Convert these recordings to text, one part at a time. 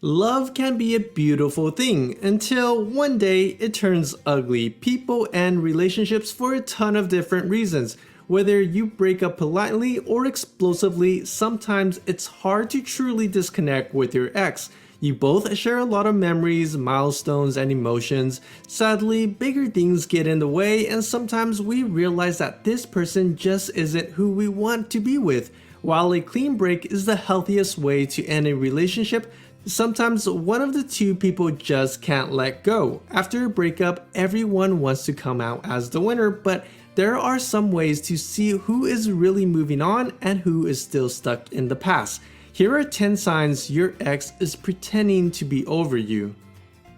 Love can be a beautiful thing until one day it turns ugly. People end relationships for a ton of different reasons. Whether you break up politely or explosively, sometimes it's hard to truly disconnect with your ex. You both share a lot of memories, milestones, and emotions. Sadly, bigger things get in the way, and sometimes we realize that this person just isn't who we want to be with. While a clean break is the healthiest way to end a relationship, sometimes one of the two people just can't let go. After a breakup, everyone wants to come out as the winner, but there are some ways to see who is really moving on and who is still stuck in the past. Here are 10 signs your ex is pretending to be over you.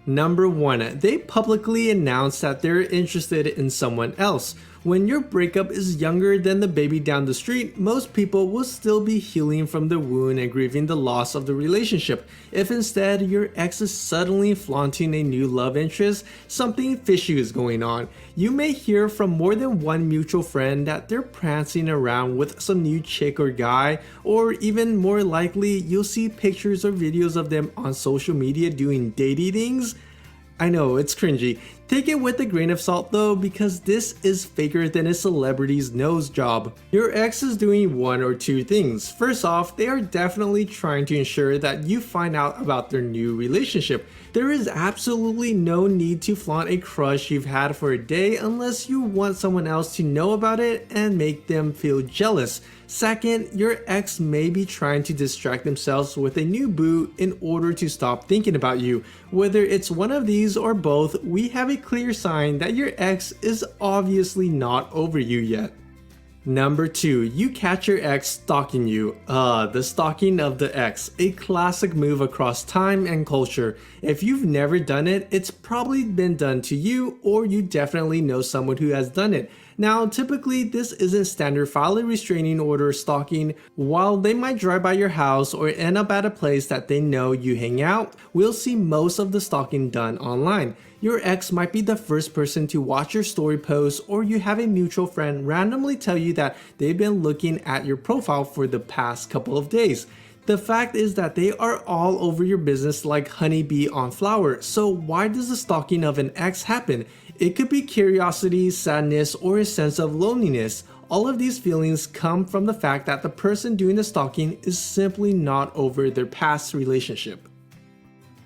Number 1. They publicly announce that they're interested in someone else. When your breakup is younger than the baby down the street, most people will still be healing from the wound and grieving the loss of the relationship. If instead your ex is suddenly flaunting a new love interest, something fishy is going on. You may hear from more than one mutual friend that they're prancing around with some new chick or guy, or even more likely, you'll see pictures or videos of them on social media doing datey things. I know, it's cringy. Take it with a grain of salt though, because this is faker than a celebrity's nose job. Your ex is doing one or two things. First off, they are definitely trying to ensure that you find out about their new relationship. There is absolutely no need to flaunt a crush you've had for a day unless you want someone else to know about it and make them feel jealous. Second, your ex may be trying to distract themselves with a new boo in order to stop thinking about you. Whether it's one of these or both, we have a clear sign that your ex is obviously not over you yet. Number 2, you catch your ex stalking you. The stalking of the ex, a classic move across time and culture. If you've never done it, it's probably been done to you, or you definitely know someone who has done it. Now, typically this isn't standard file a restraining order stalking. While they might drive by your house or end up at a place that they know you hang out, we'll see most of the stalking done online. Your ex might be the first person to watch your story post, or you have a mutual friend randomly tell you that they've been looking at your profile for the past couple of days. The fact is that they are all over your business like honeybee on flower, so why does the stalking of an ex happen? It could be curiosity, sadness, or a sense of loneliness. All of these feelings come from the fact that the person doing the stalking is simply not over their past relationship.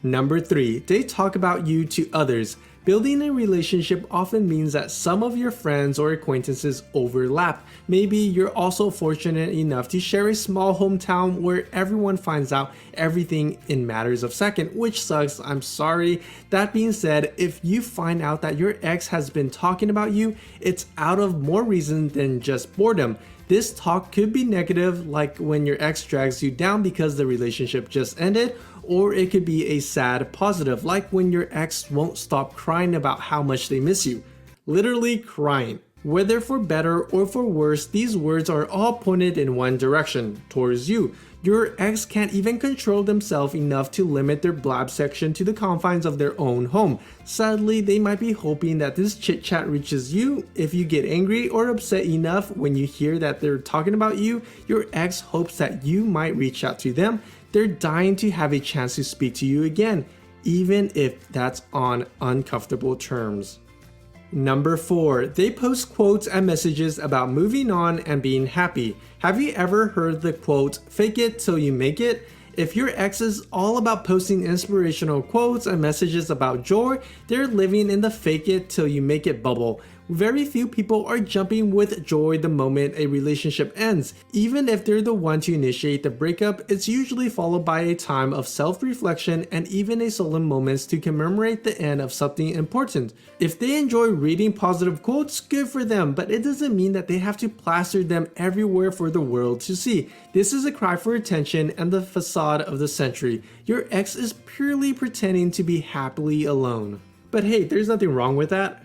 Number 3, they talk about you to others. Building a relationship often means that some of your friends or acquaintances overlap. Maybe you're also fortunate enough to share a small hometown where everyone finds out everything in matters of seconds, which sucks, I'm sorry. That being said, if you find out that your ex has been talking about you, it's out of more reason than just boredom. This talk could be negative, like when your ex drags you down because the relationship just ended, or it could be a sad positive, like when your ex won't stop crying about how much they miss you. Literally crying. Whether for better or for worse, these words are all pointed in one direction, towards you. Your ex can't even control themselves enough to limit their blab section to the confines of their own home. Sadly, they might be hoping that this chit chat reaches you. If you get angry or upset enough when you hear that they're talking about you, your ex hopes that you might reach out to them. They're dying to have a chance to speak to you again, even if that's on uncomfortable terms. Number 4, they post quotes and messages about moving on and being happy. Have you ever heard the quote, "Fake it till you make it"? If your ex is all about posting inspirational quotes and messages about joy, they're living in the fake it till you make it bubble. Very few people are jumping with joy the moment a relationship ends. Even if they're the one to initiate the breakup, it's usually followed by a time of self-reflection and even a solemn moments to commemorate the end of something important. If they enjoy reading positive quotes, good for them, but it doesn't mean that they have to plaster them everywhere for the world to see. This is a cry for attention and the facade of the century. Your ex is purely pretending to be happily alone. But hey, there's nothing wrong with that.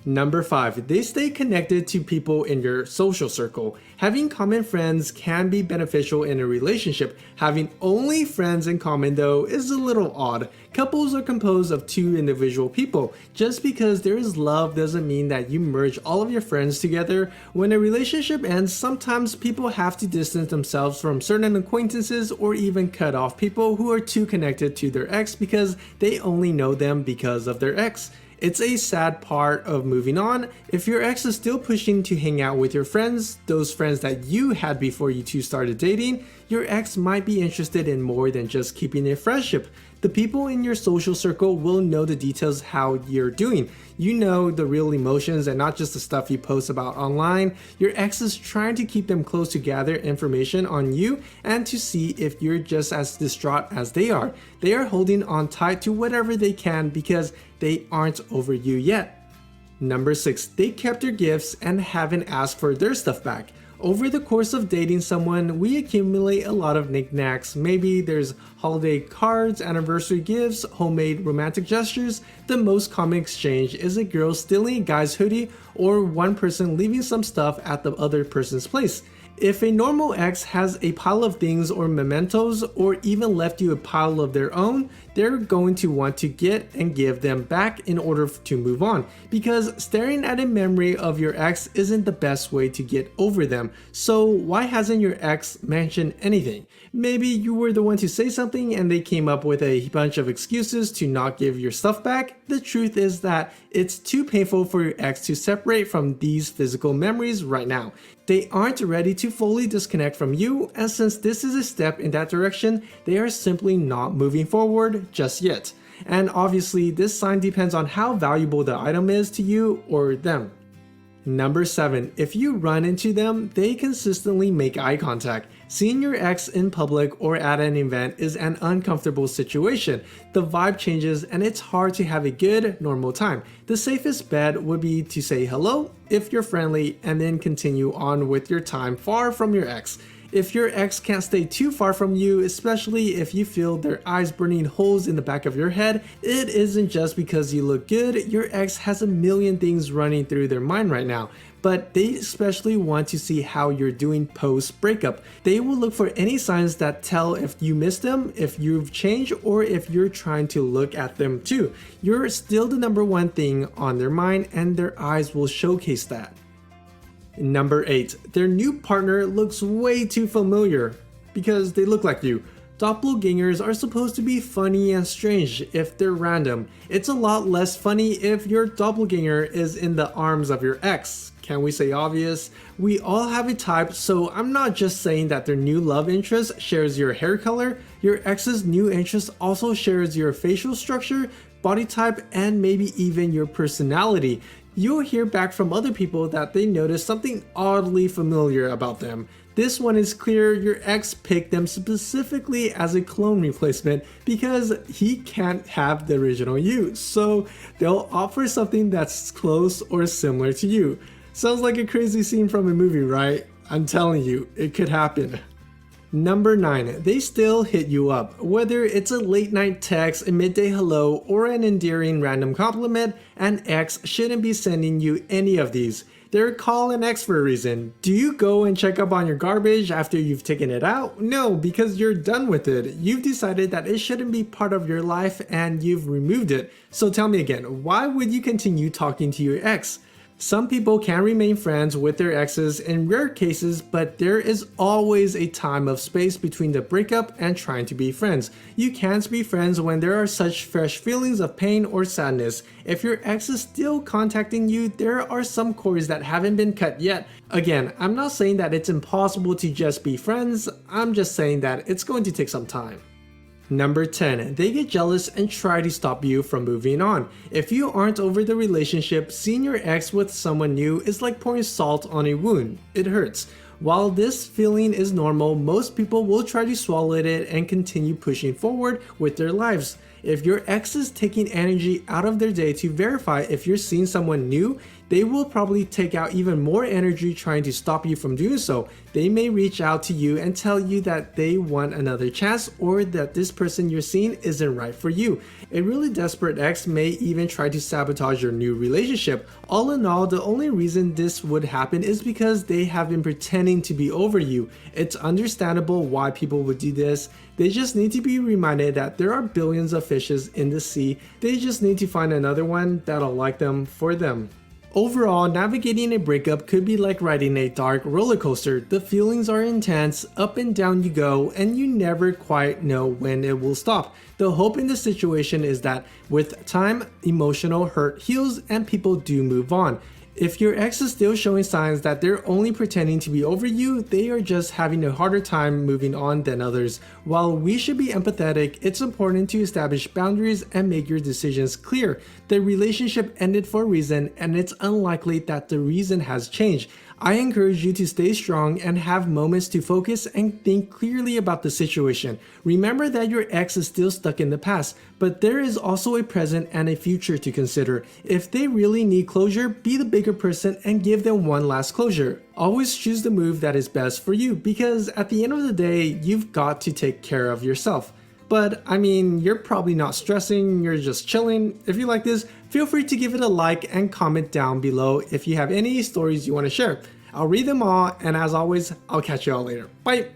Number 5, they stay connected to people in your social circle. Having common friends can be beneficial in a relationship. Having only friends in common, though, is a little odd. Couples are composed of two individual people. Just because there is love doesn't mean that you merge all of your friends together. When a relationship ends, sometimes people have to distance themselves from certain acquaintances or even cut off people who are too connected to their ex because they only know them because of their ex. It's a sad part of moving on. If your ex is still pushing to hang out with your friends, those friends that you had before you two started dating, your ex might be interested in more than just keeping a friendship. The people in your social circle will know the details how you're doing. You know the real emotions and not just the stuff you post about online. Your ex is trying to keep them close to gather information on you and to see if you're just as distraught as they are. They are holding on tight to whatever they can because they aren't over you yet. Number 6, they kept your gifts and haven't asked for their stuff back. Over the course of dating someone, we accumulate a lot of knickknacks. Maybe there's holiday cards, anniversary gifts, homemade romantic gestures. The most common exchange is a girl stealing a guy's hoodie or one person leaving some stuff at the other person's place. If a normal ex has a pile of things or mementos or even left you a pile of their own, they're going to want to get and give them back in order to move on, because staring at a memory of your ex isn't the best way to get over them. So why hasn't your ex mentioned anything? Maybe you were the one to say something and they came up with a bunch of excuses to not give your stuff back. The truth is that it's too painful for your ex to separate from these physical memories right now. They aren't ready to fully disconnect from you, and since this is a step in that direction, they are simply not moving forward just yet. And obviously, this sign depends on how valuable the item is to you or them. Number 7, if you run into them, they consistently make eye contact. Seeing your ex in public or at an event is an uncomfortable situation. The vibe changes and it's hard to have a good, normal time. The safest bet would be to say hello if you're friendly and then continue on with your time far from your ex. If your ex can't stay too far from you, especially if you feel their eyes burning holes in the back of your head, it isn't just because you look good. Your ex has a million things running through their mind right now, but they especially want to see how you're doing post-breakup. They will look for any signs that tell if you miss them, if you've changed, or if you're trying to look at them too. You're still the number one thing on their mind, and their eyes will showcase that. Number 8, their new partner looks way too familiar because they look like you. Doppelgangers are supposed to be funny and strange if they're random. It's a lot less funny if your doppelganger is in the arms of your ex. Can we say obvious? We all have a type, so I'm not just saying that their new love interest shares your hair color. Your ex's new interest also shares your facial structure, body type, and maybe even your personality. You'll hear back from other people that they notice something oddly familiar about them. This one is clear: your ex picked them specifically as a clone replacement because he can't have the original you, so they'll offer something that's close or similar to you. Sounds like a crazy scene from a movie, right? I'm telling you, it could happen. Number 9, they still hit you up. Whether it's a late night text, a midday hello, or an endearing random compliment, an ex shouldn't be sending you any of these. They're called an ex for a reason. Do you go and check up on your garbage after you've taken it out? No, because you're done with it. You've decided that it shouldn't be part of your life and you've removed it. So tell me again, why would you continue talking to your ex? Some people can remain friends with their exes in rare cases, but there is always a time of space between the breakup and trying to be friends. You can't be friends when there are such fresh feelings of pain or sadness. If your ex is still contacting you, there are some cords that haven't been cut yet. Again, I'm not saying that it's impossible to just be friends, I'm just saying that it's going to take some time. Number 10, they get jealous and try to stop you from moving on. If you aren't over the relationship, seeing your ex with someone new is like pouring salt on a wound. It hurts. While this feeling is normal, most people will try to swallow it and continue pushing forward with their lives. If your ex is taking energy out of their day to verify if you're seeing someone new, they will probably take out even more energy trying to stop you from doing so. They may reach out to you and tell you that they want another chance or that this person you're seeing isn't right for you. A really desperate ex may even try to sabotage your new relationship. All in all, the only reason this would happen is because they have been pretending to be over you. It's understandable why people would do this. They just need to be reminded that there are billions of fishes in the sea. They just need to find another one that'll like them for them. Overall, navigating a breakup could be like riding a dark roller coaster. The feelings are intense, up and down you go, and you never quite know when it will stop. The hope in this situation is that with time, emotional hurt heals and people do move on. If your ex is still showing signs that they're only pretending to be over you, they are just having a harder time moving on than others. While we should be empathetic, it's important to establish boundaries and make your decisions clear. The relationship ended for a reason, and it's unlikely that the reason has changed. I encourage you to stay strong and have moments to focus and think clearly about the situation. Remember that your ex is still stuck in the past, but there is also a present and a future to consider. If they really need closure, be the bigger person and give them one last closure. Always choose the move that is best for you, because at the end of the day, you've got to take care of yourself. But I mean, you're probably not stressing, you're just chilling. If you like this, feel free to give it a like and comment down below if you have any stories you want to share. I'll read them all, and as always, I'll catch you all later. Bye!